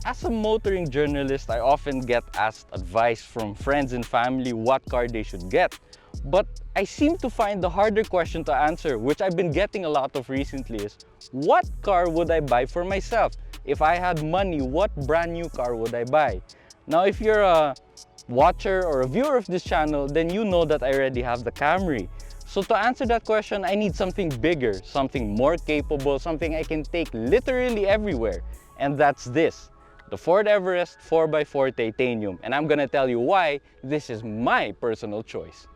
As a motoring journalist, I often get asked advice from friends and family what car they should get. But I seem to find the harder question to answer, which I've been getting a lot of recently, is what car would I buy for myself? If I had money, what brand new car would I buy? Now, if you're a watcher or a viewer of this channel, then you know that I already have the Camry. So to answer that question, I need something bigger, something more capable, something I can take literally everywhere. And that's this, the Ford Everest 4x4 Titanium. And I'm gonna tell you why this is my personal choice.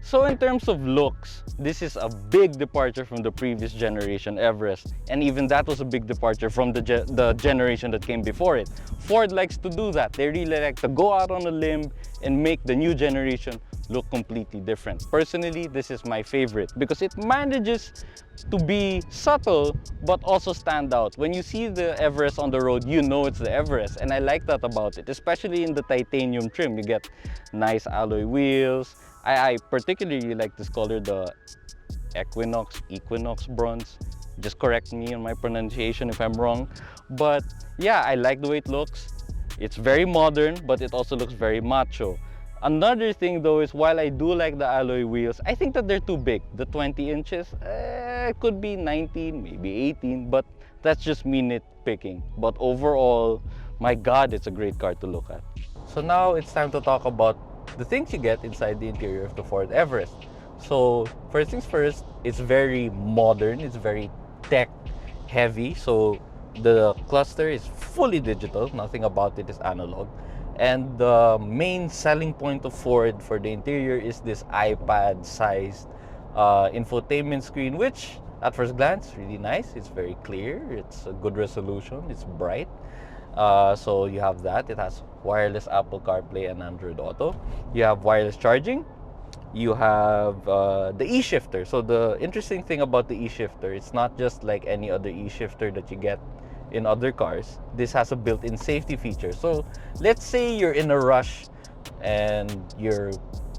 So in terms of looks, this is a big departure from the previous generation Everest, and even that was a big departure from the generation that came before it. Ford likes to do that. They really like to go out on a limb and make the new generation look completely different. Personally, this is my favorite because it manages to be subtle but also stand out. When you see the Everest on the road, you know it's the Everest, and I like that about it, especially in the titanium trim. You get nice alloy wheels. I particularly like this color, the Equinox bronze. Just correct me on my pronunciation if I'm wrong. But yeah, I like the way it looks. It's very modern, but it also looks very macho. Another thing though is, while I do like the alloy wheels, I think that they're too big. The 20 inches, it could be 19, maybe 18, but that's just me nitpicking. But overall, my God, it's a great car to look at. So now it's time to talk about the things you get inside the interior of the Ford Everest. So first things first, it's very modern, it's very tech heavy. So the cluster is fully digital, nothing about it is analog. And the main selling point of Ford for the interior is this iPad-sized infotainment screen, which at first glance, really nice. It's very clear, it's a good resolution, it's bright. So you have that. It has wireless Apple CarPlay and Android Auto. You have wireless charging. You have the e-shifter. So the interesting thing about the e-shifter, it's not just like any other e-shifter that you get in other cars. This has a built-in safety feature. So let's say you're in a rush and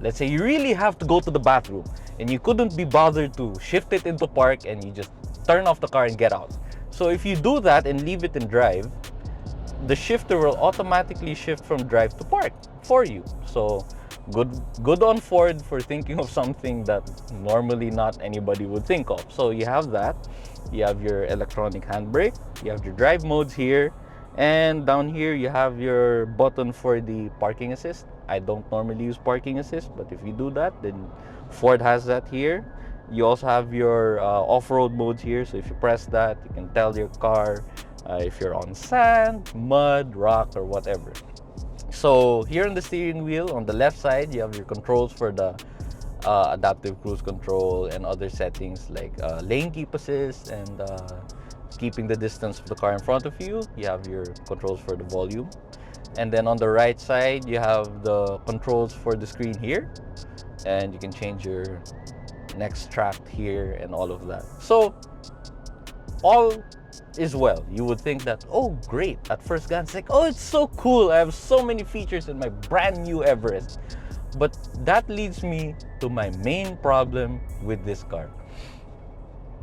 let's say you really have to go to the bathroom and you couldn't be bothered to shift it into park, and you just turn off the car and get out. So if you do that and leave it in drive, the shifter will automatically shift from drive to park for you. So good on Ford for thinking of something that normally not anybody would think of. So you have that. You have your electronic handbrake. You have your drive modes here. And down here you have your button for the parking assist. I don't normally use parking assist, but if you do that, then Ford has that here. You also have your off-road modes here. So if you press that, you can tell your car if you're on sand, mud, rock, or whatever. So here on the steering wheel, on the left side, you have your controls for the adaptive cruise control and other settings like lane keep assist and keeping the distance of the car in front of you. You have your controls for the volume. And then on the right side, you have the controls for the screen here. And you can change your next track here and all of that. So all is well. You would think that, oh great, at first glance, like, oh, it's so cool, I have so many features in my brand new Everest. But that leads me to my main problem with this car.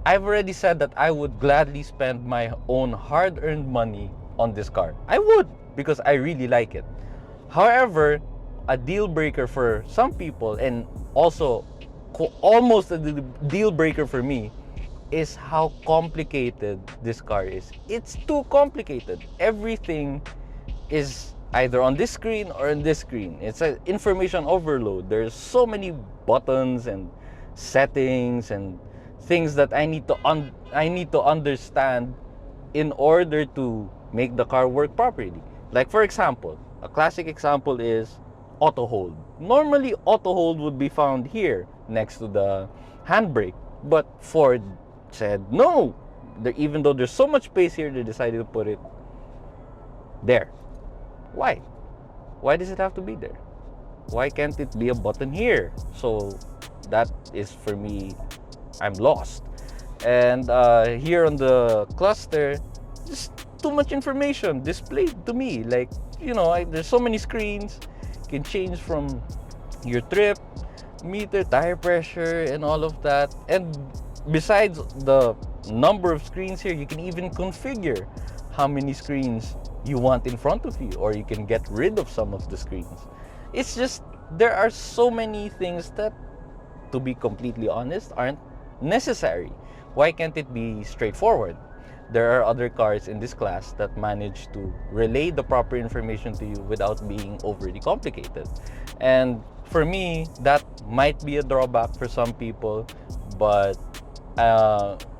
I've already said that I would gladly spend my own hard-earned money on this car. I would, because I really like it. However, a deal breaker for some people, and also almost a deal breaker for me, is how complicated this car is. It's too complicated. Everything is either on this screen or on this screen. It's an information overload. There's so many buttons and settings and things that I need to understand in order to make the car work properly. Like for example, a classic example is auto hold. Normally auto hold would be found here next to the handbrake, but Ford said no. Even though there's so much space here, they decided to put it there. Why? Why does it have to be there? Why can't it be a button here? So that is, for me, I'm lost. And here on the cluster, just too much information displayed to me. Like, you know, there's so many screens. You can change from your trip meter, tire pressure, and all of that. And besides the number of screens here. You can even configure how many screens you want in front of you, or you can get rid of some of the screens. It's just, there are so many things that, to be completely honest, aren't necessary. Why can't it be straightforward? There are other cars in this class that manage to relay the proper information to you without being overly complicated. And for me, that might be a drawback for some people, but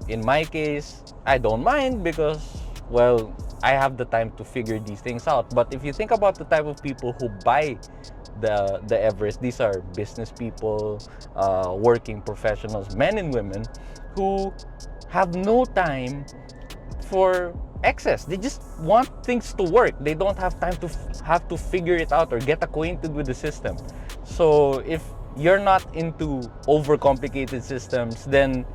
in my case, I don't mind because, well, I have the time to figure these things out. But if you think about the type of people who buy the Everest, these are business people, working professionals, men and women, who have no time for excess. They just want things to work. They don't have time to have to figure it out or get acquainted with the system. So if you're not into overcomplicated systems, then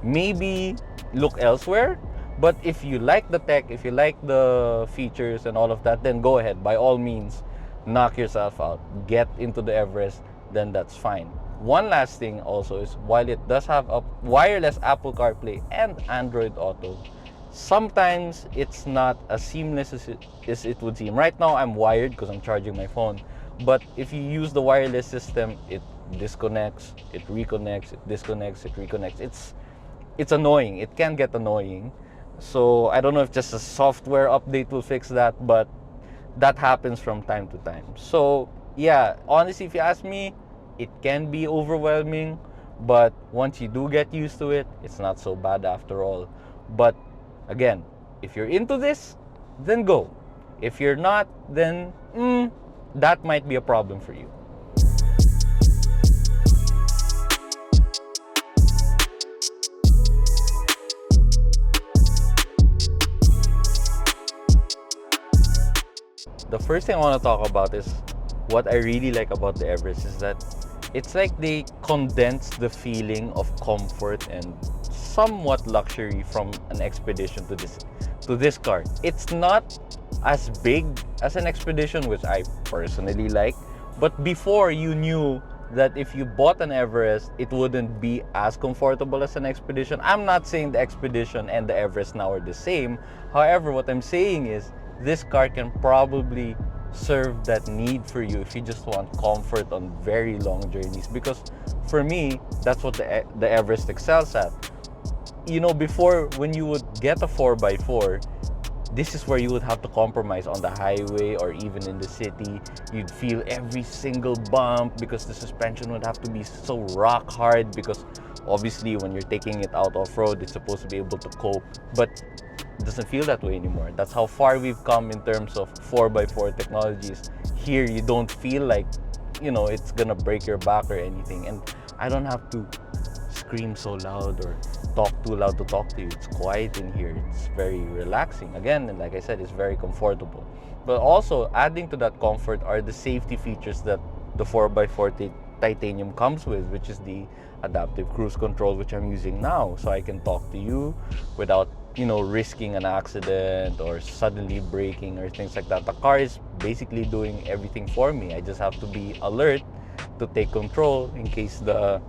maybe look elsewhere. But if you like the tech, if you like the features and all of that, then go ahead, by all means, knock yourself out, get into the Everest, then that's fine. One last thing also is, while it does have a wireless Apple CarPlay and Android Auto, sometimes it's not as seamless as it would seem. Right now I'm wired because I'm charging my phone, but if you use the wireless system, it disconnects, it reconnects, it disconnects, it reconnects. It's annoying. It can get annoying. So I don't know if just a software update will fix that, but that happens from time to time. So yeah, honestly, if you ask me, it can be overwhelming, but once you do get used to it, it's not so bad after all. But again, if you're into this, then go. If you're not, then that might be a problem for you. The first thing I want to talk about is what I really like about the Everest is that it's like they condense the feeling of comfort and somewhat luxury from an expedition to this car. It's not as big as an expedition, which I personally like, but before, you knew that if you bought an Everest, it wouldn't be as comfortable as an expedition. I'm not saying the expedition and the Everest now are the same. However, what I'm saying is this car can probably serve that need for you if you just want comfort on very long journeys, because for me, that's what the Everest excels at. You know, before, when you would get a 4x4, this is where you would have to compromise on the highway or even in the city. You'd feel every single bump because the suspension would have to be so rock hard, because obviously when you're taking it out off-road, it's supposed to be able to cope, but it doesn't feel that way anymore. That's how far we've come in terms of 4x4 technologies. Here, you don't feel like, you know, it's gonna break your back or anything, and I don't have to scream so loud or talk too loud to talk to you. It's quiet in here. It's very relaxing. Again, and like I said, it's very comfortable. But also, adding to that comfort are the safety features that the 4x4 titanium comes with, which is the adaptive cruise control, which I'm using now, so I can talk to you without, you know, risking an accident or suddenly braking or things like that. The car is basically doing everything for me. I just have to be alert to take control in case the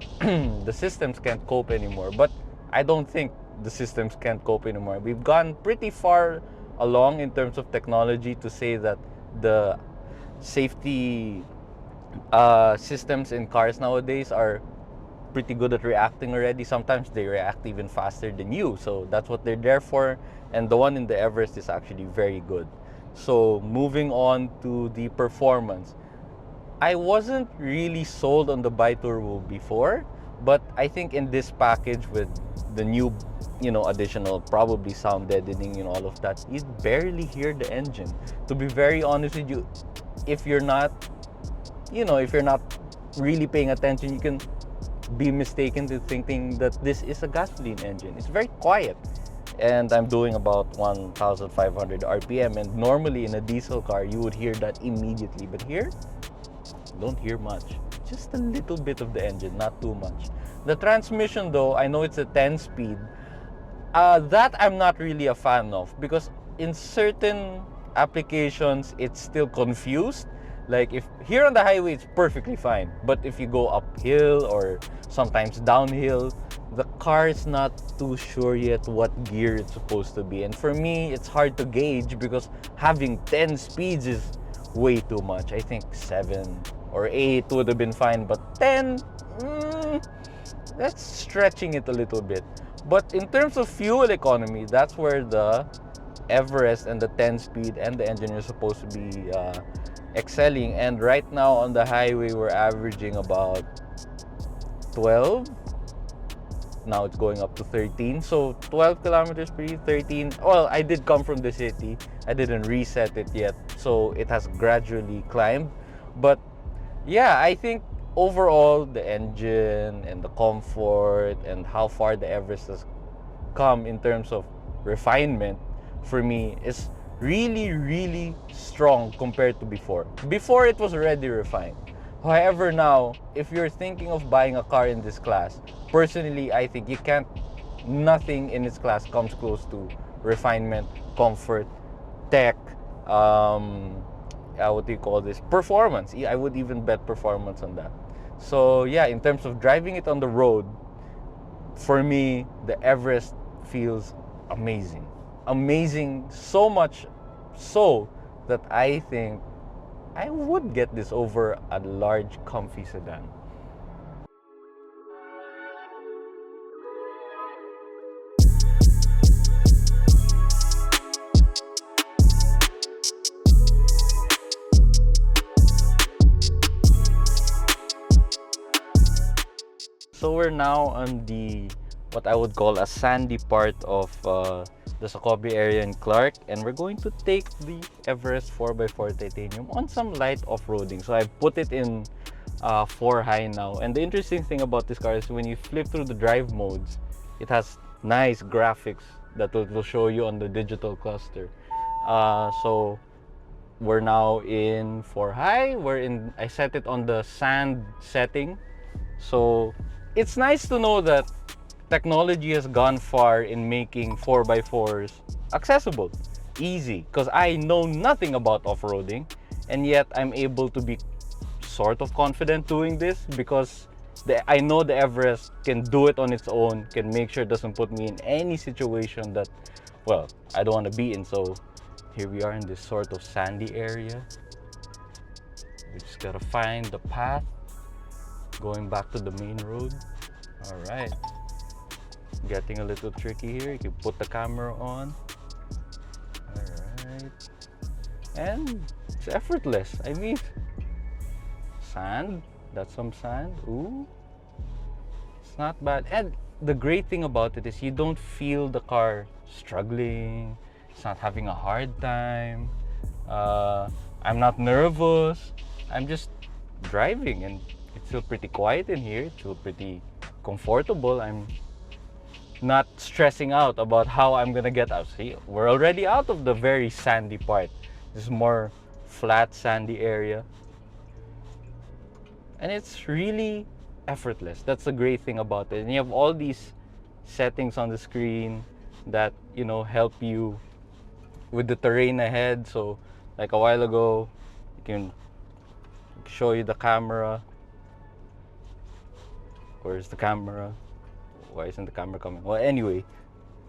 the systems can't cope anymore. But I don't think the systems can't cope anymore. We've gone pretty far along in terms of technology to say that the safety systems in cars nowadays are pretty good at reacting already. Sometimes they react even faster than you, so that's what they're there for. And the one in the Everest is actually very good. So moving on to the performance, I wasn't really sold on the bi-turbo before, but I think in this package with the new, you know, additional probably sound deadening and all of that, you barely hear the engine. To be very honest with you, if you're not, you know, if you're not really paying attention, you can be mistaken to thinking that this is a gasoline engine. It's very quiet. And I'm doing about 1,500 RPM, and normally in a diesel car, you would hear that immediately. But here, don't hear much. Just a little bit of the engine, not too much. The transmission though, I know it's a 10-speed. That I'm not really a fan of, because in certain applications, it's still confused. Like if here on the highway, it's perfectly fine. But if you go uphill or sometimes downhill, the car is not too sure yet what gear it's supposed to be. And for me, it's hard to gauge because having 10 speeds is way too much. I think 7 or 8 would have been fine, but 10, that's stretching it a little bit. But in terms of fuel economy, that's where the Everest and the 10 speed and the engine are supposed to be excelling. And right now on the highway, we're averaging about 12. Now it's going up to 13. So 12 kilometers per liter, 13. Well, I did come from the city. I didn't reset it yet. So it has gradually climbed. But yeah, I think overall the engine and the comfort and how far the Everest has come in terms of refinement for me is really, really strong compared to before. Before it was already refined. However, now, if you're thinking of buying a car in this class, personally, I think nothing in its class comes close to refinement, comfort, tech, what do you call this? Performance. I would even bet performance on that. So yeah, in terms of driving it on the road, for me, the Everest feels amazing. Amazing, so much so that I think I would get this over a large, comfy sedan. So we're now on what I would call a sandy part of the Socobi area in Clark, and we're going to take the Everest 4x4 titanium on some light off-roading. So I've put it in 4 high now, and the interesting thing about this car is when you flip through the drive modes, it has nice graphics that will show you on the digital cluster. So we're now in 4 high. I set it on the sand setting, so it's nice to know that technology has gone far in making 4x4s accessible, easy, because I know nothing about off-roading, and yet I'm able to be sort of confident doing this because I know the Everest can do it on its own, can make sure it doesn't put me in any situation that, well, I don't want to be in. So here we are in this sort of sandy area. We just gotta find the path going back to the main road. All right, getting a little tricky here. You can put the camera on. All right, and it's effortless. I mean, sand, that's some sand. Ooh, it's not bad. And the great thing about it is you don't feel the car struggling. It's not having a hard time. I'm not nervous. I'm just driving, and it's still pretty quiet in here. It's still pretty comfortable. I'm not stressing out about how I'm gonna get out. See, we're already out of the very sandy part. This is more flat, sandy area, and it's really effortless. That's the great thing about it. And you have all these settings on the screen that, you know, help you with the terrain ahead. So like a while ago, you can show you the camera. Where's the camera? Why isn't the camera coming? Well, anyway,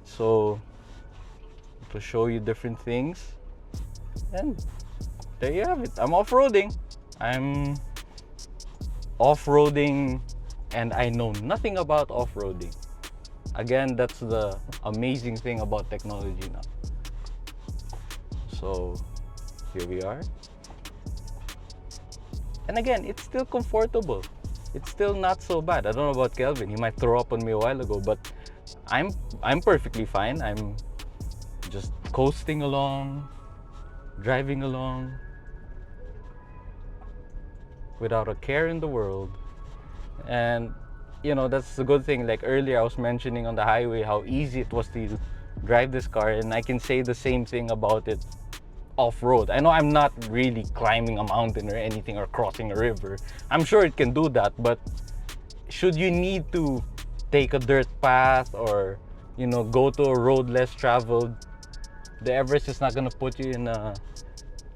so to show you different things, and there you have it. I'm off-roading. I'm off-roading, and I know nothing about off-roading. Again, that's the amazing thing about technology now. So here we are, and again, it's still comfortable. It's still not so bad. I don't know about Kelvin. He might throw up on me a while ago, but I'm perfectly fine. I'm just coasting along, driving along without a care in the world. And you know, that's the good thing. Like earlier I was mentioning on the highway how easy it was to drive this car, and I can say the same thing about it off-road. I know I'm not really climbing a mountain or anything or crossing a river. I'm sure it can do that, but should you need to take a dirt path or, you know, go to a road less traveled, the Everest is not going to put you in a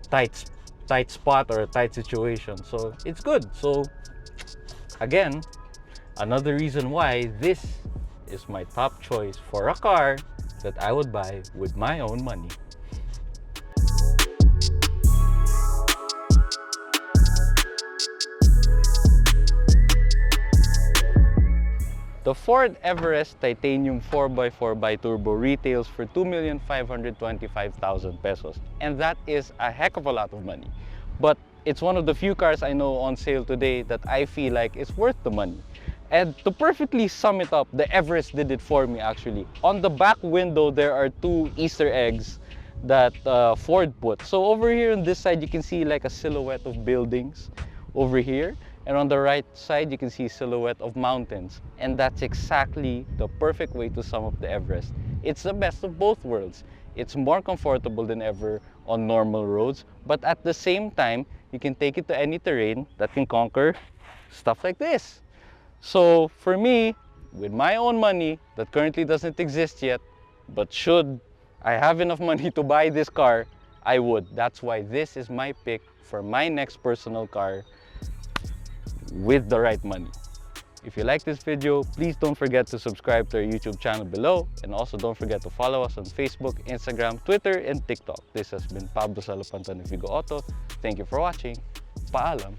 tight spot or a tight situation. So it's good. So again, another reason why this is my top choice for a car that I would buy with my own money. The Ford Everest Titanium 4x4 Bi-Turbo retails for 2,525,000 pesos. And that is a heck of a lot of money. But it's one of the few cars I know on sale today that I feel like is worth the money. And to perfectly sum it up, the Everest did it for me actually. On the back window, there are two Easter eggs that Ford put. So over here on this side, you can see like a silhouette of buildings over here. And on the right side, you can see a silhouette of mountains. And that's exactly the perfect way to sum up the Everest. It's the best of both worlds. It's more comfortable than ever on normal roads, but at the same time, you can take it to any terrain that can conquer stuff like this. So for me, with my own money that currently doesn't exist yet, but should I have enough money to buy this car, I would. That's why this is my pick for my next personal car with the right money. If you like this video, please don't forget to subscribe to our YouTube channel below, and also don't forget to follow us on Facebook, Instagram, Twitter, and TikTok. This has been Pablo Salapantan of YugaAuto. Thank you for watching. Paalam!